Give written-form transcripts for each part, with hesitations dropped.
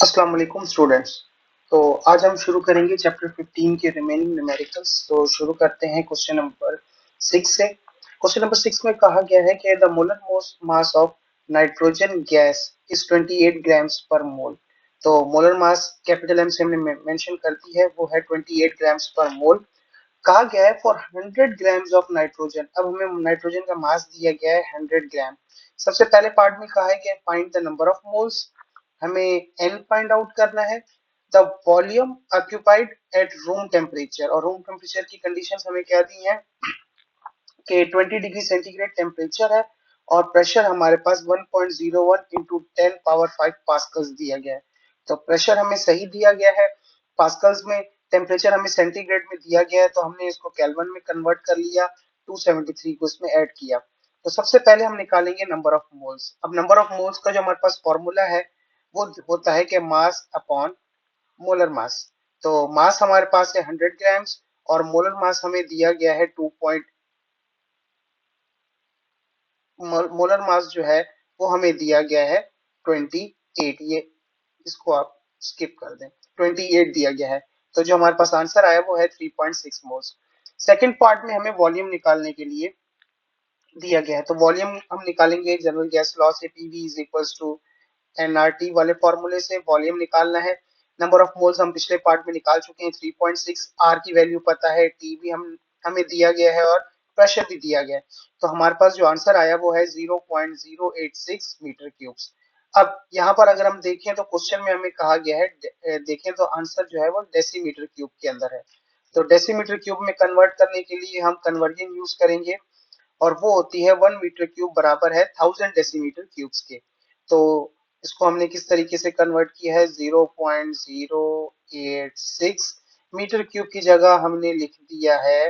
अस्सलाम वालेकुम स्टूडेंट्स। तो आज हम शुरू करेंगे चैप्टर 15 के रिमेनिंग न्यूमेरिकल्स। तो शुरू करते हैं क्वेश्चन नंबर 6 से। क्वेश्चन नंबर 6 में कहा गया है कि the molar mass of nitrogen gas is 28 grams पर मोल। तो मोलर मास कैपिटल एम से हमने मेंशन कर दी है, वो है 28 ग्राम्स पर मोल। कहा गया है फॉर 100 ग्राम्स ऑफ नाइट्रोजन। अब हमें नाइट्रोजन का मास दिया गया है 100 ग्राम। सबसे पहले पार्ट में कहा है कि find the number of moles. हमें n फाइंड आउट करना है। The volume occupied at room temperature, और रूम टेम्परेचर की कंडीशंस हमें क्या दी है कि 20 डिग्री सेंटीग्रेड टेम्परेचर है और प्रेशर हमारे पास 1.01 इंटू 10 पावर 5 पास्कल्स दिया गया है। तो प्रेशर हमें सही दिया गया है पास्कल्स में, टेम्परेचर हमें सेंटीग्रेड में दिया गया है, तो हमने इसको केल्विन में कन्वर्ट कर लिया, 273 को इसमें ऐड किया। तो सबसे पहले हम निकालेंगे नंबर ऑफ मोल्स। अब नंबर ऑफ मोल्स का जो हमारे पास फॉर्मूला है वो होता है कि मास अपॉन मोलर मास। तो मास हमारे पास है 100 ग्राम्स और मोलर मास हमें दिया गया है मोलर मास जो है वो हमें दिया गया है 28। ये इसको आप स्किप कर दें, 28 दिया गया है। तो जो हमारे पास आंसर आया वो है 3.6 मोल्स। सेकंड पार्ट में हमें वॉल्यूम निकालने के लिए दिया गया है, तो वॉल्यूम हम निकालेंगे जनरल गैस लॉ से, PV is equals to NRT वाले फॉर्मूले से वॉल्यूम निकालना है। नंबर ऑफ मोल्स हम पिछले पार्ट में निकाल चुके हैं 3.6। आर की वैल्यू पता है, टी भी हम हमें दिया गया है और प्रेशर भी दिया गया है। तो हमारे पास जो आंसर आया वो है 0.086 मीटर क्यूब्स। अब यहाँ पर अगर हम देखें तो क्वेश्चन में हमें कहा गया है, देखें तो आंसर जो है वो डेसीमीटर क्यूब के अंदर है। तो डेसीमीटर क्यूब में कन्वर्ट करने के लिए हम कन्वर्जन यूज करेंगे और वो होती है 1 मीटर क्यूब बराबर है 1000 डेसीमीटर क्यूब्स के। तो इसको हमने किस तरीके से कन्वर्ट किया है, 0.086 मीटर क्यूब की जगह हमने लिख दिया है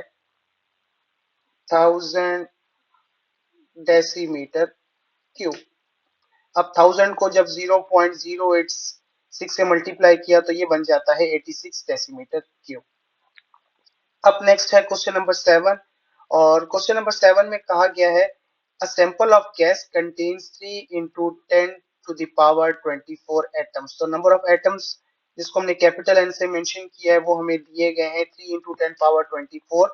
1000 डेसीमीटर क्यूब। अब 1000 को जब 0.086 से मल्टीप्लाई किया तो ये बन जाता है 86 डेसीमीटर क्यूब। अब नेक्स्ट है क्वेश्चन नंबर 7, और क्वेश्चन नंबर 7 में कहा गया है a sample of gas contains 3 into 10 to the power 24 atoms. तो नंबर ऑफ एटम्स जिसको हमने कैपिटल एन से मेंशन किया है वो हमें दिए गए हैं 3 into 10 power 24।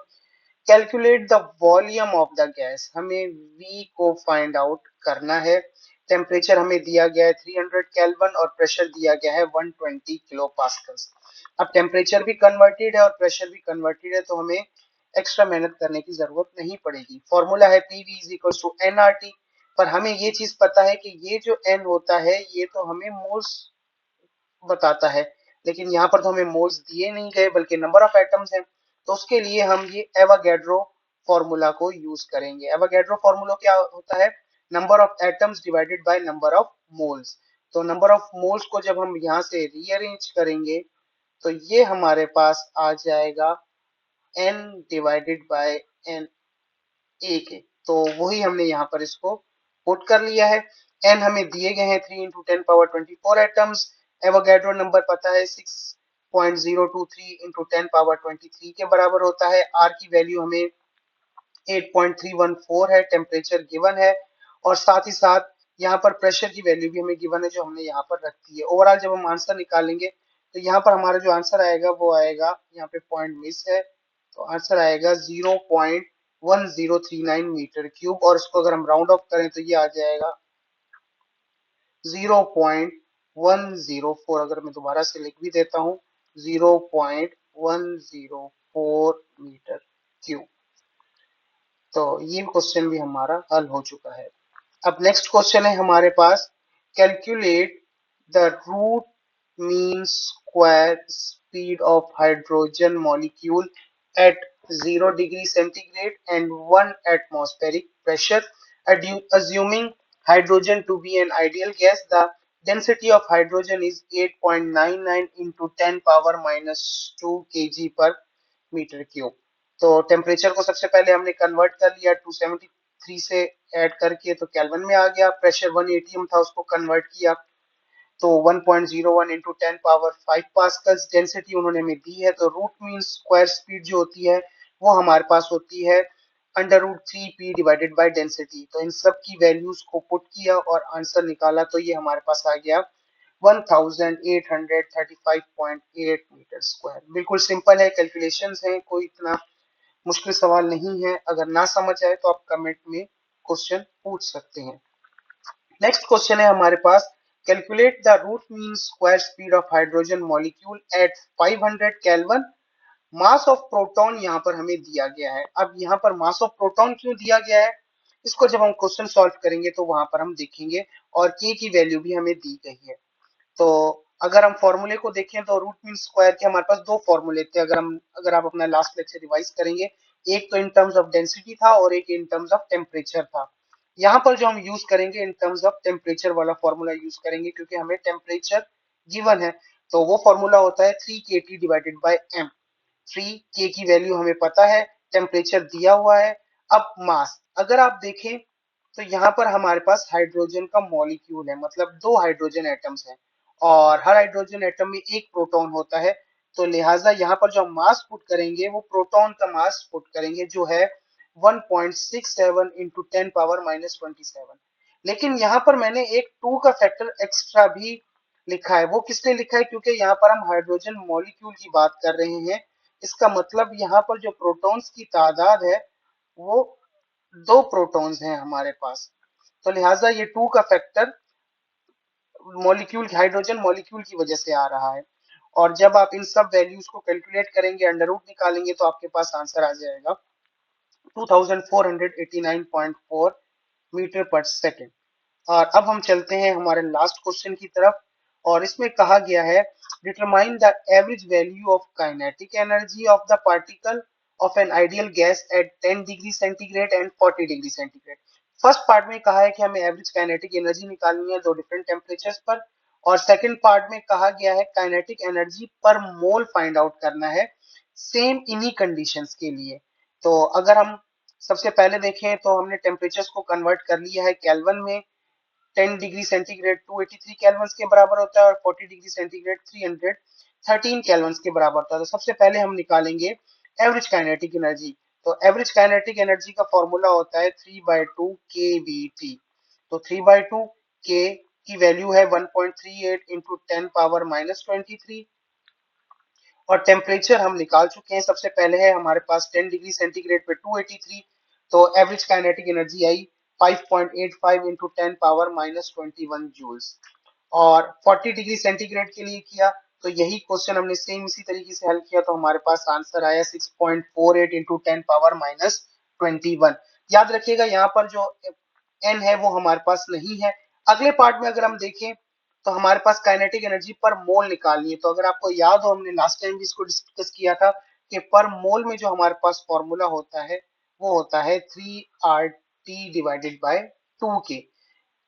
Calculate the volume of the gas, हमें V को फाइंड आउट करना है। टेम्परेचर हमें दिया गया है 300 केल्विन और प्रेशर दिया गया है 120 किलो पास्कल्स। अब टेम्परेचर भी कन्वर्टेड है और प्रेशर भी कन्वर्टेड है, तो हमें एक्स्ट्रा मेहनत करने की जरूरत नहीं पड़ेगी। फॉर्मूला है PV is equal to NRT. पर हमें ये चीज पता है कि ये जो एन होता है ये तो हमें मोल्स बताता है, लेकिन यहाँ पर तो हमें मोल्स दिए नहीं गए बल्कि नंबर ऑफ एटम्स हैं। तो उसके लिए हम ये एवोगैड्रो फॉर्मूला को यूज करेंगे। एवोगैड्रो फॉर्मूला क्या होता है, number of atoms divided by number of moles. तो नंबर ऑफ मोल्स को जब हम यहाँ से रीअरेंज करेंगे तो ये हमारे पास आ जाएगा n डिवाइडेड बाय n ए के। तो वही हमने यहाँ पर इसको पुट कर लिया है। n हमें दिए गए हैं 3 into 10 power 24 atoms. Avogadro number पता है 6.023 into 10 पावर 23 के बराबर होता है। r की वैल्यू हमें 8.314 है, टेम्परेचर गिवन है, और साथ ही साथ यहाँ पर प्रेशर की वैल्यू भी हमें गिवन है जो हमने यहाँ पर रख दी है। ओवरऑल जब हम आंसर निकालेंगे तो यहाँ पर हमारा जो आंसर आएगा वो आएगा, यहाँ पे पॉइंट मिस है, तो आंसर आएगा 0.1039 मीटर क्यूब, और इसको अगर हम राउंड ऑफ करें तो ये आ जाएगा 0.104। अगर मैं दोबारा से लिख भी देता हूँ 0.104 मीटर क्यूब। तो ये क्वेश्चन भी हमारा हल हो चुका है। अब नेक्स्ट क्वेश्चन है हमारे पास, calculate the root mean square speed of hydrogen molecule at 0 degree centigrade and 1 atmospheric pressure, assuming hydrogen to be an ideal gas. The density of hydrogen is 8.99 into 10 power minus 2 kg per metre cube. तो temperature को सबसे पहले हमने convert कर लिया 273 से add करके, तो केल्विन में आ गया। प्रेशर 180 था, उसको कन्वर्ट किया तो 1.01 इंटू 10 पावर 5 पास्कल्स डेंसिटी उन्होंने हमें दी है। तो रूट मीन स्क्वायर स्पीड जो होती है वो हमारे पास होती है under root 3p divided by density. तो इन सब की वैल्यूज को पुट किया और आंसर निकाला, तो ये हमारे पास आ गया 1835.8 मीटर स्क्वायर। बिल्कुल सिंपल है, कैलकुलेशंस हैं, कोई इतना मुश्किल सवाल नहीं है। अगर ना समझ आए तो आप कमेंट में क्वेश्चन पूछ सकते हैं। नेक्स्ट क्वेश्चन है हमारे पास, calculate the root mean square speed of hydrogen molecule at 500 kelvin. Mass of proton यहाँ पर हमें दिया गया है। अब यहाँ पर मास ऑफ प्रोटॉन क्यों दिया गया है, इसको जब हम क्वेश्चन सॉल्व करेंगे तो वहां पर हम देखेंगे, और के की वैल्यू भी हमें दी गई है। तो अगर हम फॉर्मूले को देखें तो रूट मीन स्क्वायर के हमारे पास दो फॉर्मूले थे। अगर आप अपना लास्ट लेक्चर रिवाइज करेंगे, एक तो इन टर्म्स ऑफ डेंसिटी था और एक इन टर्म्स ऑफ टेम्परेचर था। यहाँ पर जो हम यूज करेंगे इन टर्म्स ऑफ टेम्परेचर वाला फॉर्मूला यूज करेंगे, क्योंकि हमें टेम्परेचर गिवन है। तो वो फॉर्मूला होता है 3kT divided by m। 3k की वैल्यू हमें पता है, टेम्परेचर दिया हुआ है। अब मास अगर आप देखें तो यहाँ पर हमारे पास हाइड्रोजन का मॉलिक्यूल है, मतलब दो हाइड्रोजन एटम्स हैं, और हर हाइड्रोजन एटम में एक प्रोटॉन होता है। तो लिहाजा यहाँ पर जो हम मास पुट करेंगे वो प्रोटॉन का मास पुट करेंगे, जो है 1.67 इंटू 10 पावर माइनस 27। लेकिन यहाँ पर मैंने एक 2 का फैक्टर एक्स्ट्रा भी लिखा है। वो किसने लिखा है, क्योंकि यहाँ पर हम हाइड्रोजन मॉलिक्यूल की बात कर रहे हैं। इसका मतलब यहाँ पर जो प्रोटॉन्स की तादाद है वो दो प्रोटॉन्स हैं हमारे पास। तो लिहाजा ये 2 का फैक्टर मॉलिक्यूल हाइड्रोजन मॉलिक्यूल की वजह से आ रहा है। और जब आप इन सब वैल्यूज को कैलकुलेट करेंगे, अंडर रूट निकालेंगे, तो आपके पास आंसर आ जाएगा 2489.4 मीटर पर सेकेंड। और अब हम चलते हैं हमारे लास्ट क्वेश्चन की तरफ, और इसमें कहा गया है, determine the average value of kinetic energy of the particle of an ideal gas at 10 degree centigrade and 40 degree centigrade. First part में कहा है कि हमें एवरेज काइनेटिक एनर्जी निकालनी है दो डिफरेंट टेम्परेचर्स पर, और सेकंड पार्ट में कहा गया है काइनेटिक एनर्जी पर मोल फाइंड आउट करना है सेम इन्हीं कंडीशंस के लिए। तो अगर हम सबसे पहले देखें तो हमने टेम्परेचर्स को कन्वर्ट कर लिया है केल्विन में। 10 डिग्री सेंटीग्रेड 283 केल्विन के बराबर होता है, और 40 डिग्री सेंटीग्रेड 313 केल्विन के बराबर होता है। तो सबसे पहले हम निकालेंगे एवरेज काइनेटिक एनर्जी। तो एवरेज काइनेटिक एनर्जी का फॉर्मूला होता है 3/2 kBT। तो 3/2 k की वैल्यू है 1.38 इंटू 10 पावर माइनस 23। और टेम्परेचर हम निकाल चुके हैं। सबसे पहले है हमारे पास 10 डिग्री सेंटीग्रेड पे 283, तो एवरेज काइनेटिक एनर्जी आई 5.85 इंटू 10 पावर माइनस 21 जूल्स। और 40 डिग्री सेंटीग्रेड के लिए किया तो यही क्वेश्चन हमने सेम इसी तरीके से हल किया, तो हमारे पास आंसर आया 6.48 इंटू 10 पावर माइनस 21। याद रखिएगा यहाँ पर जो n है वो हमारे पास नहीं है। अगले पार्ट में अगर हम देखें तो हमारे पास काइनेटिक एनर्जी पर मोल निकालनी है। तो अगर आपको याद हो, हमने लास्ट टाइम भी इसको डिस्कस किया था कि पर मोल में जो हमारे पास फॉर्मूला होता है वो होता है 3RT डिवाइडेड बाय 2K।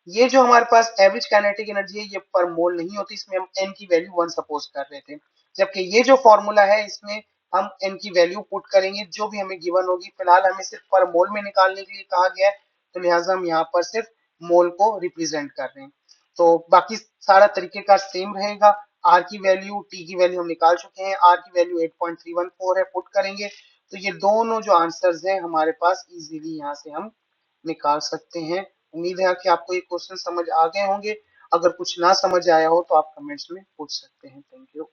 ये जो हमारे पास एवरेज काइनेटिक एनर्जी है ये पर मोल नहीं होती, इसमें हम n की वैल्यू 1 सपोज कर रहे थे। जबकि ये जो फॉर्मूला है इसमें हम n की वैल्यू पुट करेंगे जो भी हमें गिवन होगी। फिलहाल हमें सिर्फ पर मोल में निकालने के लिए कहा गया है, तो लिहाजा हम यहाँ पर सिर्फ मोल को रिप्रेजेंट कर रहे हैं। तो बाकी सारा तरीके का सेम रहेगा। r की वैल्यू t की वैल्यू हम निकाल चुके हैं, r की वैल्यू 8.314 है, पुट करेंगे तो ये दोनों जो आंसर्स हैं हमारे पास इजीली यहाँ से हम निकाल सकते हैं। उम्मीद है कि आपको ये क्वेश्चन समझ आ गए होंगे। अगर कुछ ना समझ आया हो तो आप कमेंट्स में पूछ सकते हैं। Thank you.